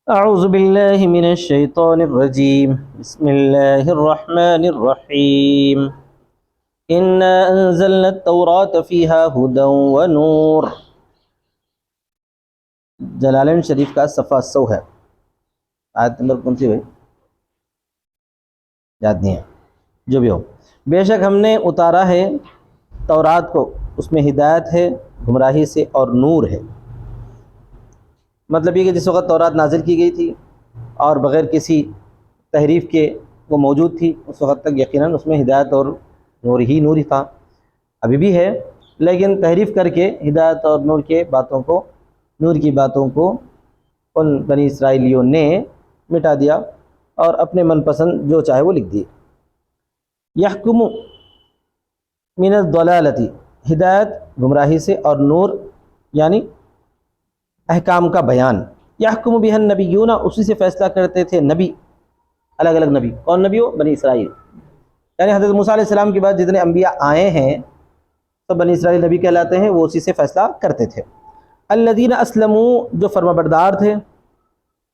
اعوذ باللہ من الشیطان الرجیم بسم اللہ الرحمن الرحیم انا انزلنا التوراة فیہا ہدی ونور۔ جلالین شریف کا صفحہ 100 ہے، آیت نمبر کون سی ہوئی یاد نہیں ہے، جو بھی ہو۔ بے شک ہم نے اتارا ہے تورات کو، اس میں ہدایت ہے گمراہی سے اور نور ہے۔ مطلب یہ کہ جس وقت تورات نازل کی گئی تھی اور بغیر کسی تحریف کے وہ موجود تھی، اس وقت تک یقیناً اس میں ہدایت اور نور ہی تھا، ابھی بھی ہے، لیکن تحریف کر کے ہدایت اور نور کی باتوں کو ان بنی اسرائیلیوں نے مٹا دیا اور اپنے من پسند جو چاہے وہ لکھ دیے۔ یحکم من الضلالۃ، ہدایت گمراہی سے، اور نور یعنی احکام کا بیان۔ یحکم بہ النبیون، اسی سے فیصلہ کرتے تھے نبی، الگ الگ نبی۔ کون نبی ہو؟ بنی اسرائیل، یعنی حضرت موسیٰ علیہ السلام کے بعد جتنے انبیاء آئے ہیں سب بنی اسرائیل نبی کہلاتے ہیں، وہ اسی سے فیصلہ کرتے تھے۔ الذین اسلموا، جو فرما بردار تھے،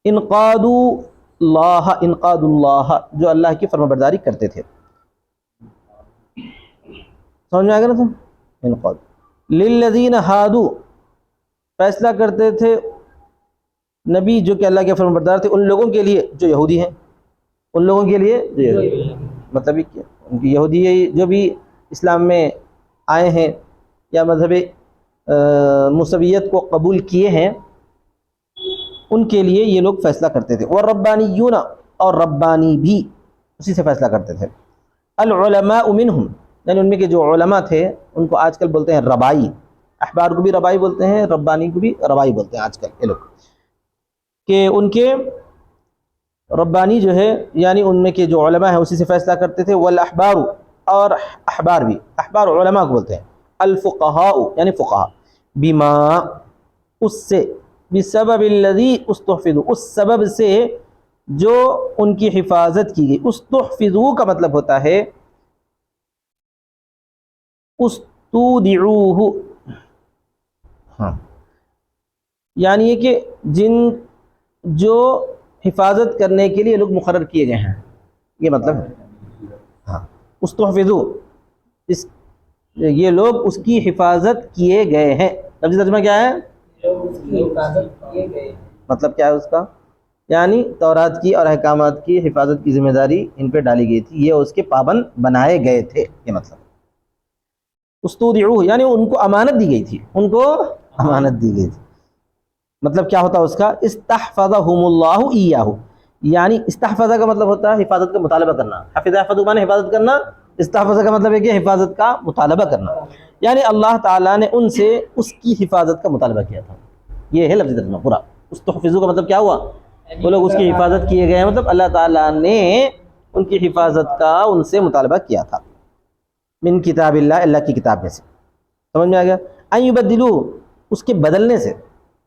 انقادوا اللہ، جو اللہ کی فرما برداری کرتے تھے۔ سمجھ میں آ گیا نا؟ تو انقاد للذین ہادوا، فیصلہ کرتے تھے نبی جو کہ اللہ کے فرما بردار تھے ان لوگوں کے لیے جو یہودی ہیں، ان لوگوں کے لیے جو یہودی ہیں، مطلب ان کی یہودی جو بھی اسلام میں آئے ہیں یا مذہب موسویت کو قبول کیے ہیں، ان کے لیے یہ لوگ فیصلہ کرتے تھے۔ والربانیون، اور ربانی بھی اسی سے فیصلہ کرتے تھے۔ العلماء منہم، یعنی ان میں کے جو علماء تھے ان کو آج کل بولتے ہیں ربائی، احبار کو بھی ربائی بولتے ہیں، ربانی کو بھی ربائی بولتے ہیں آج کل یہ لوگ، کہ ان کے ربانی جو ہے یعنی ان میں کے جو علماء ہیں اسی سے فیصلہ کرتے تھے۔ والاحبار، اور احبار بھی، احبار علماء کو بولتے ہیں۔ الفقہاء، یعنی فقہاء، بما، اس سے، بسبب الذی استحفظوا، اس سبب سے جو ان کی حفاظت کی گئی۔ استحفظوا کا مطلب ہوتا ہے استودعوہ، ہاں، یعنی یہ کہ جو حفاظت کرنے کے لیے لوگ مقرر کیے گئے ہیں، یہ مطلب ہے۔ ہاں، استحفظوا، یہ لوگ اس کی حفاظت کیے گئے ہیں۔ لفظی ترجمہ کیا ہے؟ اس کی حفاظت کیے گئے۔ مطلب کیا ہے اس کا؟ یعنی تورات کی اور احکامات کی حفاظت کی ذمہ داری ان پہ ڈالی گئی تھی، یہ اس کے پابند بنائے گئے تھے، یہ مطلب۔ استودعوہ یعنی ان کو امانت دی گئی تھی، ان کو امانت دی گئی تھی۔ مطلب کیا ہوتا ہے اس کا؟ استحفظہم اللہ ایاہ، یعنی استحفظہ کا مطلب ہوتا ہے حفاظت کا مطالبہ کرنا۔ حفظ یحفظ معنی حفاظت کرنا، استحفظہ کا مطلب ہے کہ حفاظت کا مطالبہ کرنا، یعنی اللہ تعالیٰ نے ان سے اس کی حفاظت کا مطالبہ کیا تھا۔ یہ ہے لفظی ترجمہ پورا۔ استحفظوا کا مطلب کیا ہوا؟ وہ لوگ اس کی حفاظت کیے گئے ہیں، مطلب اللہ تعالیٰ نے ان کی حفاظت کا ان سے مطالبہ کیا تھا۔ من کتاب اللہ، اللہ کی کتاب میں سے۔ سمجھ میں آ گیا؟ ان یبدلوا، اس کے بدلنے سے،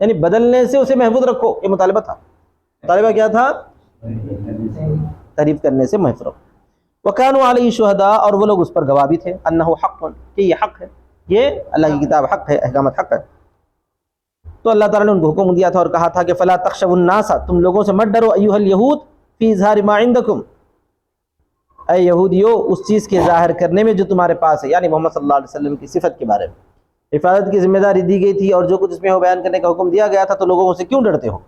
یعنی بدلنے سے اسے محفوظ رکھو، یہ مطالبہ تھا۔ مطالبہ کیا تھا؟ تعریف کرنے سے محفوظ رکھو۔ وَكَانُوا عَلَيْهِ شُهَدَاءَ، اور وہ لوگ اس پر گواہ بھی تھے، أَنَّهُ حَقٌّ، کہ یہ حق ہے، یہ اللہ کی کتاب حق ہے، احکامات حق ہے۔ تو اللہ تعالیٰ نے ان کو حکم دیا تھا اور کہا تھا کہ فَلَا تَخْشَوُا النَّاسَ، تم لوگوں سے مت ڈرو، أَيُّهَا الْيَهُودُ فِي إِظْهَارِ مَا عِندَكُمْ، اے یہودیو اس چیز کے ظاہر کرنے میں جو تمہارے پاس ہے، یعنی محمد صلی اللہ علیہ وسلم کی صفت کے بارے میں حفاظت کی ذمہ داری دی گئی تھی اور جو کچھ اس میں ہو بیان کرنے کا حکم دیا گیا تھا، تو لوگوں سے کیوں ڈرتے ہو؟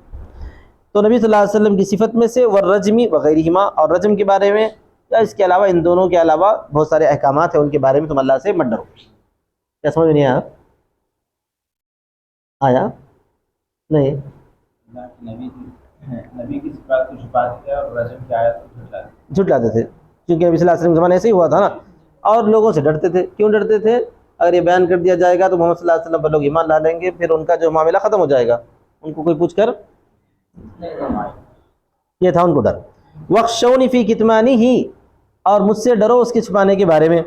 تو نبی صلی اللہ علیہ وسلم کی صفت میں سے والرجم وغیرہما، اور رجم کے بارے میں یا اس کے علاوہ ان دونوں کے علاوہ بہت سارے احکامات ہیں، ان کے بارے میں تم اللہ سے مت ڈرو۔ کیا سمجھ میں نہیں آیا؟ نہیں، نبی کی صفات کو چھپاتے تھے اور رجم کی آیت کو جھٹلاتے تھے، کیونکہ نبی صلی اللہ علیہ وسلم کے زمانے ایسے ہی ہوا تھا نا، اور لوگوں سے ڈرتے تھے۔ کیوں ڈرتے تھے؟ اگر یہ بیان کر دیا جائے گا تو محمد صلی اللہ علیہ وسلم پر لوگ ایمان لا لیں گے، پھر ان کا جو معاملہ ختم ہو جائے گا، ان کو کوئی پوچھ کر، یہ تھا ان کو ڈر۔ وَخْشَوْنِ فِي كِتْمَانِهِ، اور مجھ سے ڈرو اس کے چھپانے کے بارے میں۔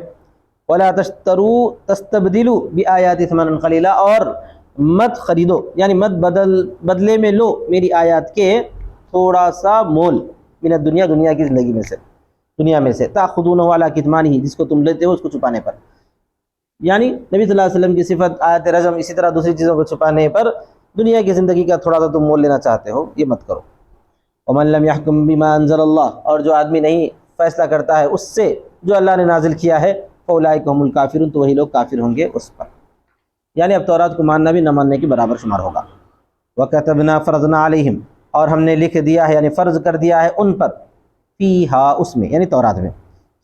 وَلَا تَسْتَبْدِلُوا بِآيَاتِ ثَمَنًا قَلِيلًا، اور مت خریدو، یعنی مت بدلے میں لو میری آیات کے تھوڑا سا مول، من الدنیا، دنیا کی زندگی میں سے، دنیا میں سے، تَأْخُذُونَهُ عَلَىٰ كِتْمَانِهِ، جس کو تم لیتے ہو اس کو چھپانے پر۔ یعنی نبی صلی اللہ علیہ وسلم کی صفت، آیت رجم، اسی طرح دوسری چیزوں کو چھپانے پر دنیا کی زندگی کا تھوڑا سا تم مول لینا چاہتے ہو، یہ مت کرو۔ ومن لم يحكم بما انزل اللہ، اور جو آدمی نہیں فیصلہ کرتا ہے اس سے جو اللہ نے نازل کیا ہے، فاولئک هم الکافرون، تو وہی لوگ کافر ہوں گے اس پر، یعنی اب تورات کو ماننا بھی نہ ماننے کے برابر شمار ہوگا۔ وَكَتَبْنَا فَرَضْنَا عَلَيْهِمْ، اور ہم نے لکھ دیا ہے، یعنی فرض کر دیا ہے ان پر، فیہا، اس میں، یعنی تورات میں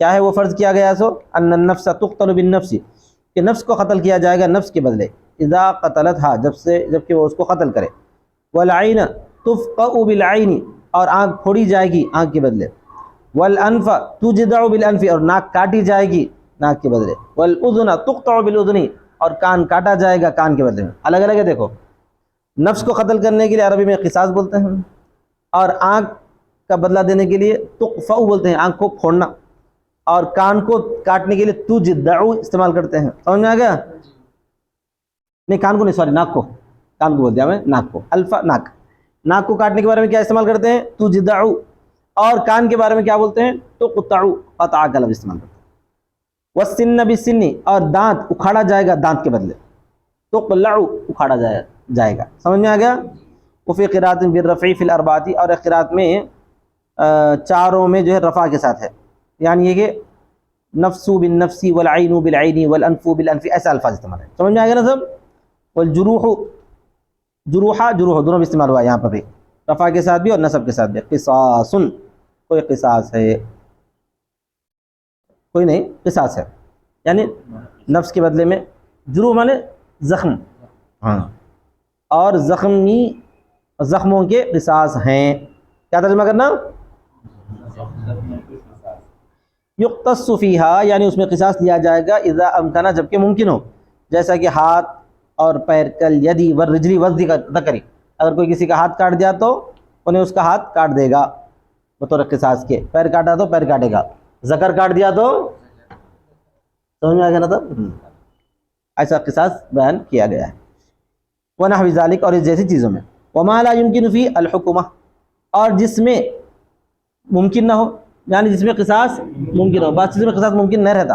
کیا ہے وہ فرض کیا گیا، سو ان النفس تقتل بالنفس، کہ نفس کو قتل کیا جائے گا نفس کے بدلے، اذا قتلتھا، جب کہ وہ اس کو قتل کرے، والعین تفقع بالعین، اور آنکھ پھوڑی جائے گی آنکھ کے بدلے، والانف تجدع بالانف، اور ناک کاٹی جائے گی ناک کے بدلے، والاذن تقطع بالاذن، اور کان کاٹا جائے گا کان کے بدلے میں۔ الگ الگ ہے، دیکھو، نفس کو قتل کرنے کے لیے عربی میں قصاص بولتے ہیں، اور آنکھ کا بدلہ دینے کے لیے تقفع بولتے ہیں، آنکھ کو پھوڑنا، اور کان کو کاٹنے کے لیے تجدع استعمال کرتے ہیں۔ سمجھ میں آ گیا؟ نہیں، کان کو نہیں، سوری، ناک کو، کان کو بول دیا میں، ناک کو، الفا ناک، ناک کو کاٹنے کے بارے میں کیا استعمال کرتے ہیں، تجدع، اور کان کے بارے میں کیا بولتے ہیں، تقطع، قطع کا لفظ استعمال کرتے ہیں۔ والسن بالسن، اور دانت اکھاڑا جائے گا دانت کے بدلے، تقلع، اکھاڑا جائے گا۔ سمجھ میں آ گیا؟ وفی قراءۃ بالرفع فی الاربعۃ، اور ایک قراءت میں چاروں میں جو ہے رفع کے ساتھ ہے، یعنی یہ کہ نفس بالنفس والعین بالعین والانف بالانف، ایسا الفاظ استعمال ہے۔ سمجھ میں آ گیا نا سب؟ والجروح، جروحہ، جروح دونوں بھی استعمال ہوا ہے یہاں پر بھی، رفع کے ساتھ بھی اور نصب کے ساتھ بھی۔ قصاص، کوئی قصاص ہے، کوئی نہیں، قصاص ہے، یعنی نفس کے بدلے میں، جروح مانے زخم، ہاں، اور زخموں کے قصاص ہیں۔ کیا ترجمہ کرنا؟ یقتص فیہا، یعنی اس میں قصاص لیا جائے گا، اذا امکنا، جبکہ ممکن ہو، جیسا کہ ہاتھ اور پیر، کل یدی والرجلی والذکری، اگر کوئی کسی کا ہاتھ کاٹ دیا تو انہیں اس کا ہاتھ کاٹ دے گا بطور قصاص کے، پیر کاٹا تو پیر کاٹے گا، ذکر کاٹ دیا تو، سمجھ میں آ گیا نا تب؟ ایسا قصاص بیان کیا گیا ہے۔ وَنَحْوِ ذَلِكَ، اور اس جیسی چیزوں میں۔ وَمَا لَا يُمْكِنُ فِي الْحُكُمَةِ، اور جس میں ممکن نہ ہو، یعنی جس میں قصاص ممکن ہو، بعض چیزوں میں قصاص ممکن نہ رہتا،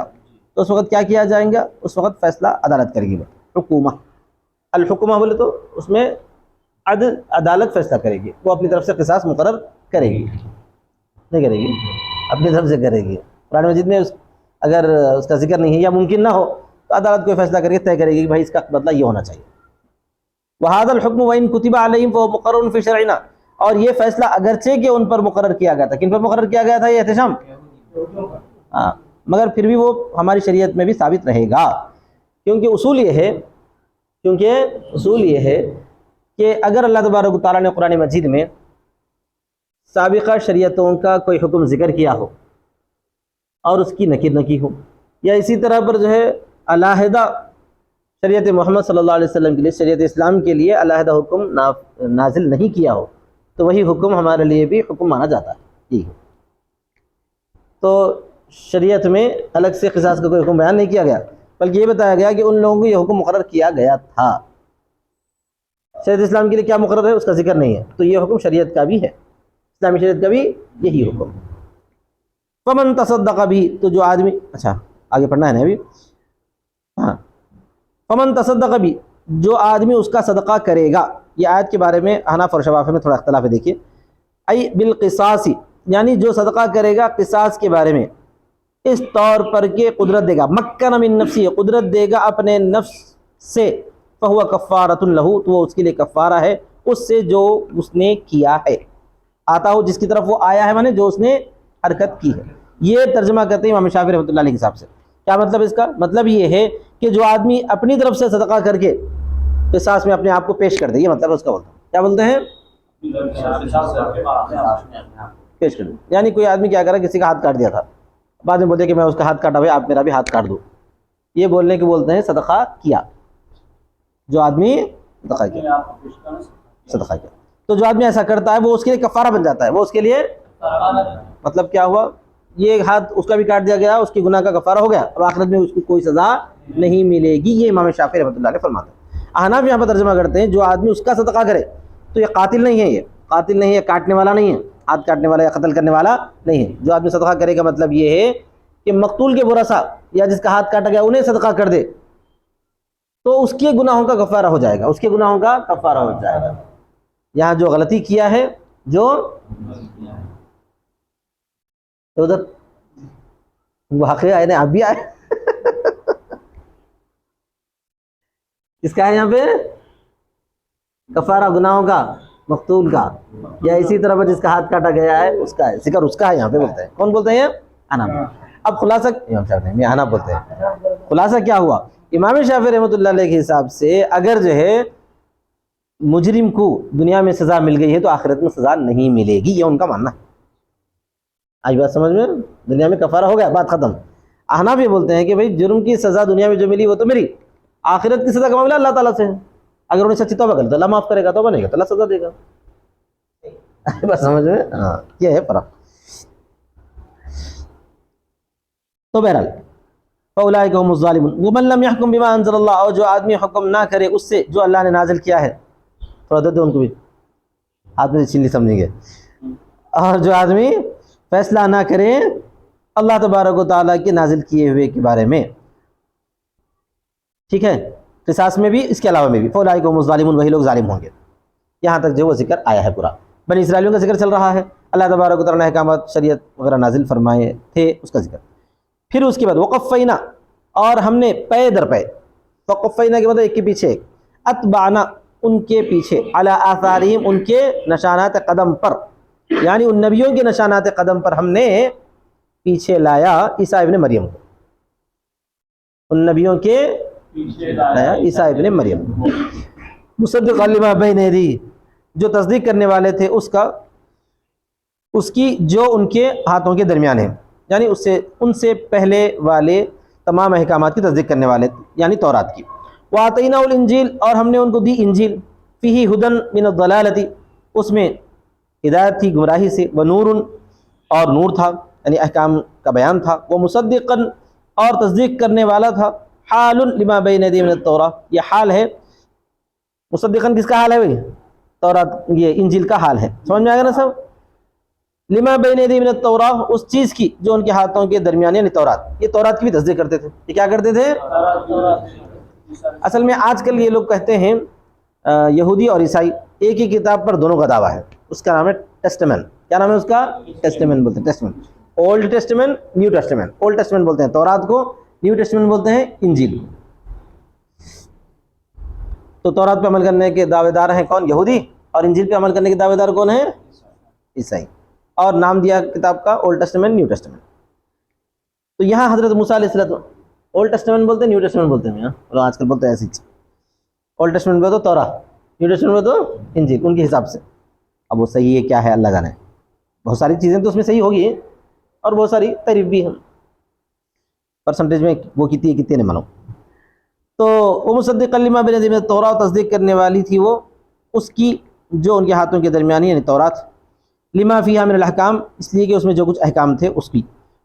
تو اس وقت کیا کیا جائیں گا، اس وقت فیصلہ عدالت کرے گی، حکومہ، الحکومہ بولے تو اس میں عدالت فیصلہ کرے گی، وہ اپنی طرف سے قصاص مقرر کرے گی، نہیں کرے گی، اپنی طرف سے کرے گی۔ قرآن مجید میں اگر اس کا ذکر نہیں ہے یا ممکن نہ ہو تو عدالت کوئی فیصلہ کر کے طے کرے گی کہ بھائی اس کا بدلہ یہ ہونا چاہیے۔ وَهَذَا الْحُكْمُ وَإِن كُتِبَ عَلَيْهِمْ فَهُوَ مُقَرَّرٌ فِي شَرْعِنَا، اور یہ فیصلہ اگرچہ کہ ان پر مقرر کیا گیا تھا، کن پر مقرر کیا گیا تھا یہ احتشام؟ ہاں، مگر پھر بھی وہ ہماری شریعت میں بھی ثابت رہے گا، کیونکہ اصول یہ ہے کہ اگر اللہ تبارک و تعالیٰ نے قرآن مجید میں سابقہ شریعتوں کا کوئی حکم ذکر کیا ہو اور اس کی نکیر نہ کی ہو، یا اسی طرح پر جو ہے علیحدہ شریعت محمد صلی اللہ علیہ وسلم کے لیے، شریعت اسلام کے لیے علیحدہ حکم نازل نہیں کیا ہو، تو وہی حکم ہمارے لیے بھی حکم مانا جاتا ہے۔ ٹھیک ہے، تو شریعت میں الگ سے قصاص کا کوئی حکم بیان نہیں کیا گیا، بلکہ یہ بتایا گیا کہ ان لوگوں کو یہ حکم مقرر کیا گیا تھا۔ شریعت اسلام کے لیے کیا مقرر ہے اس کا ذکر نہیں ہے، تو یہ حکم شریعت کا بھی ہے، اسلامی شریعت کا بھی یہی حکم۔ فمن تصدق بھی، تو جو آدمی، اچھا آگے پڑھنا ہے نا ابھی، ہاں، فمن تصدق بھی، جو آدمی اس کا صدقہ کرے گا، یہ آیت کے بارے میں احناف اور شوافی میں تھوڑا اختلاف ہے، دیکھیے، ای بالقصاص، یعنی جو صدقہ کرے گا قصاص کے بارے میں، اس طور پر کہ قدرت دے گا، مکن من نفسی، قدرت دے گا اپنے نفس سے، فہو کفارۃ لہ، تو وہ اس کے لیے کفارہ ہے اس سے جو اس نے کیا ہے، آتا ہو جس کی طرف وہ آیا ہے، مانے جو اس نے حرکت کی ہے۔ یہ ترجمہ کرتے ہیں امام شافعی رحمۃ اللہ علیہ کے حساب سے۔ کیا مطلب اس کا؟ مطلب یہ ہے کہ جو آدمی اپنی طرف سے صدقہ کر کے قصاص میں اپنے آپ کو پیش کر دے، یہ مطلب اس کا بولتا ہے۔ کیا بولتے ہیں؟ پیش کر دے، یعنی کوئی آدمی کیا کرا، کسی کا ہاتھ کاٹ دیا تھا، بعد میں بولتے کہ میں اس کا ہاتھ کاٹا ہوئے، آپ میرا بھی ہاتھ کاٹ دو، یہ بولنے کے بولتے ہیں صدقہ کیا، جو آدمی صدقہ کیا، تو جو آدمی ایسا کرتا ہے وہ اس کے لیے کفارہ بن جاتا ہے، وہ اس کے لیے، مطلب کیا ہوا، یہ ہاتھ اس کا بھی کاٹ دیا گیا، اس کی گناہ کا کفارہ ہو گیا، اور آخرت میں اس کو کوئی سزا نہیں ملے گی، یہ امام شافعی رحمۃ اللہ علیہ فرماتے ہیں۔ احناف یہاں پر ترجمہ کرتے ہیں جو آدمی اس کا صدقہ کرے تو یہ قاتل نہیں ہے، یہ قاتل نہیں ہے، کاٹنے والا نہیں ہے، ہاتھ کاٹنے والا یا قتل کرنے والا نہیں ہے۔ جو آدمی صدقہ کرے کا مطلب یہ ہے کہ مقتول کے ورثاء یا جس کا ہاتھ کاٹا گیا انہیں صدقہ کر دے تو اس کے گناہوں کا کفارہ ہو جائے گا، اس کے گناہوں کا کفارہ ہو جائے گا۔ یہاں جو غلطی کیا ہے جو ادھر واقعہ آئے اب بھی آئے کس کا ہے یہاں پہ؟ کفارہ گناہوں کا، مقتول کا، یا اسی طرح جس کا ہاتھ کاٹا گیا ہے اس کا ہے، ذکر اس کا ہے یہاں پہ بولتے ہیں. کون بولتے ہیں؟ حنابلہ. اب خلاصہ امام شافعی نہیں، حنابلہ بولتے ہیں. خلاصہ کیا ہوا؟ امام شافعی رحمۃ اللہ علیہ کے حساب سے اگر جو ہے مجرم کو دنیا میں سزا مل گئی ہے تو آخرت میں سزا نہیں ملے گی، یہ ان کا ماننا ہے. آج بات سمجھ میں؟ دنیا میں کفارہ ہو گیا، بات ختم. احناف یہ بولتے ہیں کہ بھائی جرم کی سزا دنیا میں جو ملی وہ تو ملی، آخرت کی سزا کا معاملہ اللہ تعالیٰ سے ہے. اگر انہیں سچی توبہ کر تو اللہ معاف کرے گا، توبہ نہیں کرے تو اللہ سزا دے گا. بات سمجھ میں؟ ہاں یہ ہے فرق. تو بہرحال فاولئک هم الظالمون ومن لم يحكم بما انزل اللہ، اور جو آدمی حکم نہ کرے اس سے جو اللہ نے نازل کیا ہے. تھوڑا دے دو ان کو بھی، آدمی چلی سمجھیں گے. اور جو آدمی فیصلہ نہ کرے اللہ تبارک و تعالیٰ کے نازل کیے ہوئے کے بارے میں، ٹھیک ہے، قصاص میں بھی اس کے علاوہ میں بھی، فاولئک هم الظالمون، وہی لوگ ظالم ہوں گے. یہاں تک جو وہ ذکر آیا ہے پورا بنی اسرائیلیوں کا ذکر چل رہا ہے. اللہ تبارک و تعالیٰ نے احکامات شریعت وغیرہ نازل فرمائے تھے اس کا ذکر. پھر اس کے بعد وقفینا، اور ہم نے پے در پے، وقفینا کے مطلب ایک کے پیچھے ایک، اتبعنا ان کے پیچھے، علی آثارہم ان کے نشانات قدم پر، یعنی ان نبیوں کے نشانات قدم پر ہم نے پیچھے لایا عیسیٰ ابن مریم کو. ان نبیوں کے لایا عیسیٰ ابن مریم کو، مصدقا لما بین یدیہ، جو تصدیق کرنے والے تھے اس کی جو ان کے ہاتھوں کے درمیان ہے، یعنی ان سے پہلے والے تمام احکامات کی تصدیق کرنے والے، یعنی تورات کی. وآتیناہ الانجیل، اور ہم نے ان کو دی انجیل، فیہ ھدی من الضلالۃ، اس میں ہدایت تھی گمراہی سے، ونور، اور نور تھا یعنی احکام کا بیان تھا، ومصدقا، اور تصدیق کرنے والا تھا، حال لما بین یدیہ من التوراۃ، یہ حال ہے. مصدقاً کس کا حال ہے بھائی؟ تورات، یہ انجیل کا حال ہے. سمجھ میں آ گیا نا سب؟ لما بین یدیہ من التوراۃ، اس چیز کی جو ان کے ہاتھوں کے درمیان، یعنی تورات. یہ تورات کی بھی تصدیق کرتے تھے. یہ کیا کرتے تھے؟ اصل میں آج کل یہ لوگ کہتے ہیں یہودی اور عیسائی ایک ہی کتاب پر دونوں کا دعویٰ ہے. اس کا نام ہے ٹیسٹمنٹ. کیا نام ہے اس کا؟ ٹیسٹمنٹ بولتے ہیں. Testament, old testament, new testament. Old testament بولتے ہیں تورات کو، نیو ٹیسٹمنٹ بولتے ہیں انجیل کو. تو تورات پہ عمل کرنے کے دعوے دار ہیں کون؟ یہودی. اور انجیل پہ عمل کرنے کے دعوے دار کون ہیں؟ عیسائی. اور نام دیا کتاب کا اولڈ ٹیسٹمنٹ، نیو ٹیسٹمنٹ. تو یہاں حضرت موسیٰ علیہ السلام اولڈ ٹیسٹمنٹ بولتے ہیں، نیو ٹیسٹمنٹ بولتے ہیں. اور آج کل بولتے ہیں ایسی چیز. اولڈ ٹیسٹمنٹ بولتے تو تورات، نیو ٹیسٹمنٹ بولتے تو انجیل، ان کے حساب سے. اب وہ صحیح ہے کیا ہے اللہ جانے. بہت ساری چیزیں تو اس میں صحیح ہوگی اور بہت ساری تعریف بھی ہیں. پرسنٹیج میں وہ کتنی نہیں مانو. تو وہ مصدقا لما بین یدیہ من التوراۃ، تصدیق کرنے والی تھی وہ اس کی جو ان کے ہاتھوں کے درمیان، یعنی تورات. لما فیہا من الاحکام، اس لیے کہ اس میں جو کچھ احکام تھے اس کی.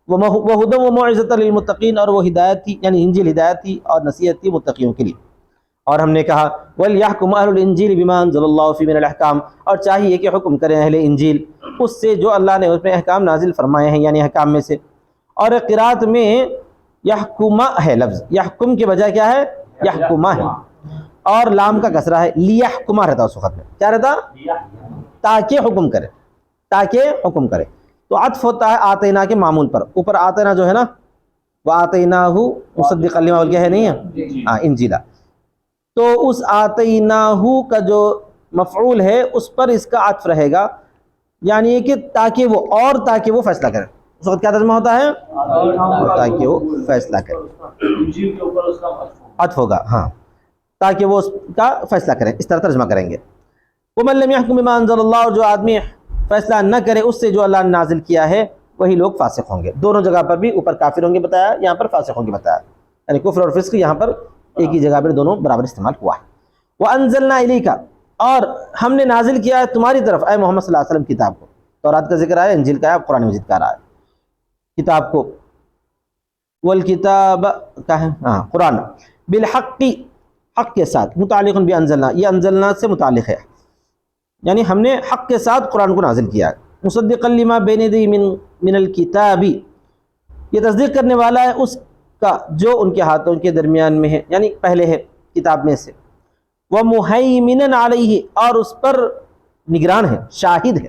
وہدی وموعظۃ للمتقین، اور وہ ہدایت تھی، یعنی انجیل ہدایت تھی اور نصیحت تھی متقیوں کے لیے. اور ہم نے کہا وَلْيَحْكُمْ أَهْلُ الْإِنْجِيلِ بِمَا أَنزَلَ اللَّهُ فِيهِ مِنَ الْأَحْكَامِ، اور چاہیے کہ حکم کریں اہل انجیل اس سے جو اللہ نے اس میں احکام نازل فرمائے ہیں، یعنی احکام میں سے. اور قرات میں یحکمہ ہے لفظ، یحکم کے بجائے کیا ہے؟ یحکمہ ہے، اور لام کا کسرہ ہے. لیحکمہ رہتا اس وقت میں، کیا رہتا؟ تاکہ حکم کرے، تاکہ حکم کرے. تو عطف ہوتا ہے آتینا کے معمول پر. اوپر آتینا جو ہے نا، وآتیناہ مصدقا لما بول کے ہے، نہیں ہے؟ ہاں، انجیلا. تو اس آتیناہ کا جو مفعول ہے اس پر اس کا عطف رہے گا، یعنی کہ تاکہ وہ، اور تاکہ وہ فیصلہ کرے. اس وقت کیا ترجمہ ہوتا ہے؟ اور تاکہ وہ فیصلہ کرے، عطف ہوگا. ہاں، تاکہ وہ اس کا فیصلہ کریں، اس طرح ترجمہ کریں گے. وَمَن لَّمْ يَحْكُم بِمَا أَنزَلَ اللَّهُ، اور جو آدمی فیصلہ نہ کرے اس سے جو اللہ نے نازل کیا ہے، وہی لوگ فاسق ہوں گے. دونوں جگہ پر بھی، اوپر کافر ہوں گے بتایا، یہاں پر فاسق ہوں گے بتایا. یعنی کفر اور فسق یہاں پر ایک ہی جگہ پر دونوں برابر استعمال ہوا ہے. وَأَنزَلْنَا إِلَيْكَ، اور ہم نے نازل کیا ہے تمہاری طرف اے محمد صلی اللہ علیہ وسلم کتاب کو. تورات کا ذکر آیا، انجیل کا آیا، قرآن مجید کا آیا. کتاب کو، والکتاب کا ہے، ہاں قرآن، بالحق، حق کے ساتھ، متعلق بانزلنا، یہ انزلنا سے متعلق ہے، یعنی ہم نے حق کے ساتھ قرآن کو نازل کیا ہے. مصدقا لما بین یدیہ من الکتاب، یہ تصدیق کرنے والا ہے اس کا جو ان کے ہاتھوں کے درمیان میں ہے، یعنی پہلے ہے کتاب میں سے. ومہیمنا علیہ، اور اس پر نگران ہے، شاہد ہے.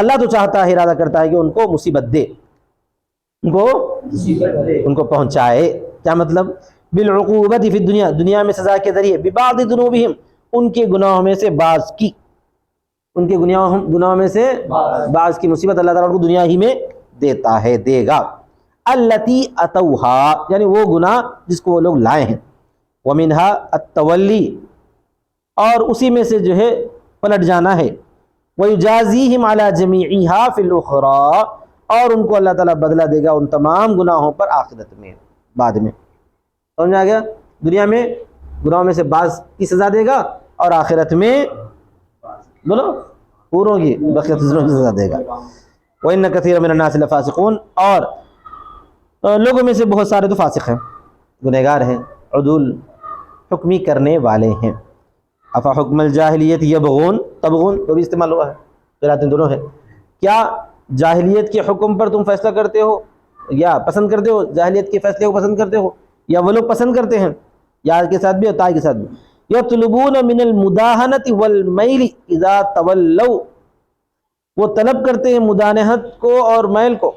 اللہ تو چاہتا ہے، ارادہ کرتا ہے کہ ان کو مصیبت دے، ان کو پہنچائے. کیا مطلب؟ بالعقوبت فی الدنیا، دنیا میں سزا کے ذریعے، ببعض ذنوبہم، ان کے گناہوں میں سے بعض کی، ان کے گناہوں میں سے بعض کی مصیبت اللہ تعالیٰ ان کو دنیا ہی میں دیتا ہے، دے گا. التی اتوہا، یعنی وہ گناہ جس کو وہ لوگ لائے ہیں. ومنہا التولی، اور اسی میں سے جو ہے پلٹ جانا ہے. ویجازیہم علی جمیعہا فی الاخری، اور ان کو اللہ تعالیٰ بدلہ دے گا ان تمام گناہوں پر آخرت میں، بعد میں. سمجھ آ گیا؟ دنیا میں گناہوں میں سے بعض کی سزا دے گا، اور آخرت میں بولو پوروں کی بقیت کی سزا دے گا. وَإِنَّ كَثِيرًا مِنَ النَّاسِ لَفَاسِقُونَ، اور لوگوں میں سے بہت سارے تو فاسق ہیں، گنہگار ہیں، عدول حکمی کرنے والے ہیں. افحکم الجاہلیت یبغون، تبغون تو بھی استعمال ہوا ہے، قرأتیں دونوں ہے. کیا جاہلیت کے حکم پر تم فیصلہ کرتے ہو یا پسند کرتے ہو؟ جاہلیت کے فیصلے کو پسند کرتے ہو یا وہ لوگ پسند کرتے ہیں؟ یا کے ساتھ بھی اور تائی کے ساتھ بھی. یطلبون من المداہنۃ والمیل اذا تولوا، وہ طلب کرتے ہیں مداہنت کو اور میل کو،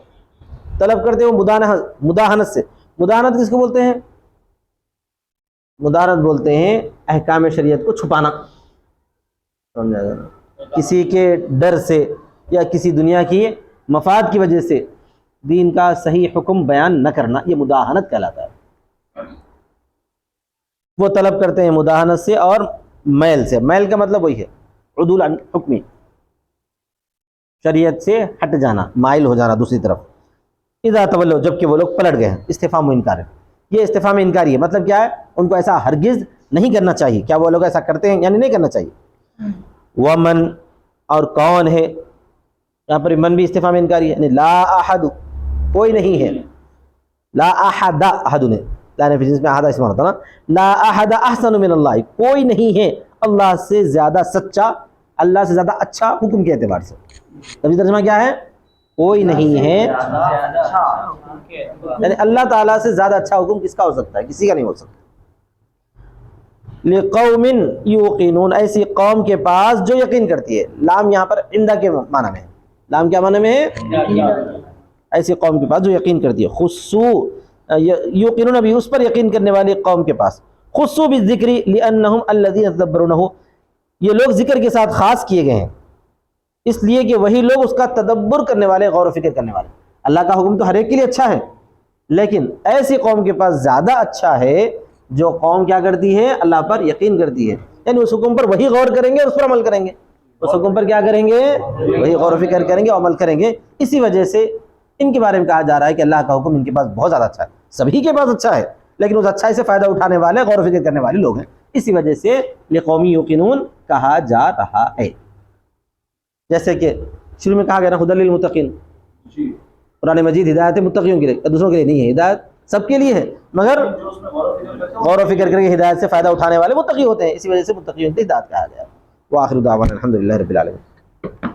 طلب کرتے ہیں وہ مداہنت سے. مداہنت کس کو بولتے ہیں؟ مداہنت بولتے ہیں احکام شریعت کو چھپانا. سمجھا گیا؟ کسی کے ڈر سے یا کسی دنیا کی مفاد کی وجہ سے دین کا صحیح حکم بیان نہ کرنا، یہ مداہنت کہلاتا ہے. وہ طلب کرتے ہیں مداہنت سے اور میل سے. میل کا مطلب وہی ہے عدول عن حکمی، شریعت سے ہٹ جانا، مائل ہو جانا دوسری طرف. اذا تولوا، جب کہ وہ لوگ پلٹ گئے ہیں. استفہام و انکار ہے یہ، استفہام انکاری ہے. مطلب کیا ہے؟ ان کو ایسا ہرگز نہیں کرنا چاہیے. کیا وہ لوگ ایسا کرتے ہیں؟ یعنی نہیں کرنا چاہیے. ومن، اور کون ہے، یہاں پر من بھی استفہام انکاری ہے. یعنی لا احد، کوئی نہیں ہے. لا احد، احد نے لا نفی جس میں احد استعمال ہوتا نا. لا احد احسن من اللہ، کوئی نہیں ہے اللہ سے زیادہ سچا، اللہ سے زیادہ اچھا حکم کے اعتبار سے. تبھی ترجمہ کیا ہے؟ کوئی نہیں ہے، یعنی اللہ تعالیٰ سے زیادہ اچھا حکم کس کا ہو سکتا ہے؟ کسی کا نہیں ہو سکتا. لقوم یوقنون، ایسی قوم کے پاس جو یقین کرتی ہے. لام یہاں پر عندہ کے معنی میں ہے. لام کیا معنی میں ہے؟ ایسی قوم کے پاس جو یقین کرتی ہے. خصو یوقنون، ابھی اس پر یقین کرنے والی قوم کے پاس. خصو بالذکر لانہم الذین یتدبرونہ، یہ لوگ ذکر کے ساتھ خاص کیے گئے ہیں اس لیے کہ وہی لوگ اس کا تدبر کرنے والے، غور و فکر کرنے والے. اللہ کا حکم تو ہر ایک کے لیے اچھا ہے، لیکن ایسی قوم کے پاس زیادہ اچھا ہے جو قوم کیا کرتی ہے؟ اللہ پر یقین کرتی ہے. یعنی اس حکم پر وہی غور کریں گے اور اس پر عمل کریں گے. اس حکم پر کیا کریں گے؟ وہی غور و فکر کریں گے اور عمل کریں گے. اسی وجہ سے ان کے بارے میں کہا جا رہا ہے کہ اللہ کا حکم ان کے پاس بہت زیادہ اچھا ہے. سبھی کے پاس اچھا ہے، لیکن اس اچھائی سے فائدہ اٹھانے والے، غور و فکر کرنے والے لوگ ہیں. اسی وجہ سے لقوم یوقنون کہا جا رہا ہے. جیسے کہ شروع میں کہا گیا نا ہدی للمتقین، قرآن مجید ہدایت متقیوں کے لیے، دوسروں کے لیے نہیں ہے. ہدایت سب کے لیے ہے، مگر غور و فکر کر کے ہدایت سے فائدہ اٹھانے والے متقی ہوتے ہیں. اسی وجہ سے متقیوں کی ہدایت کہا گیا. وآخر دعوانا الحمدللہ رب العالمین.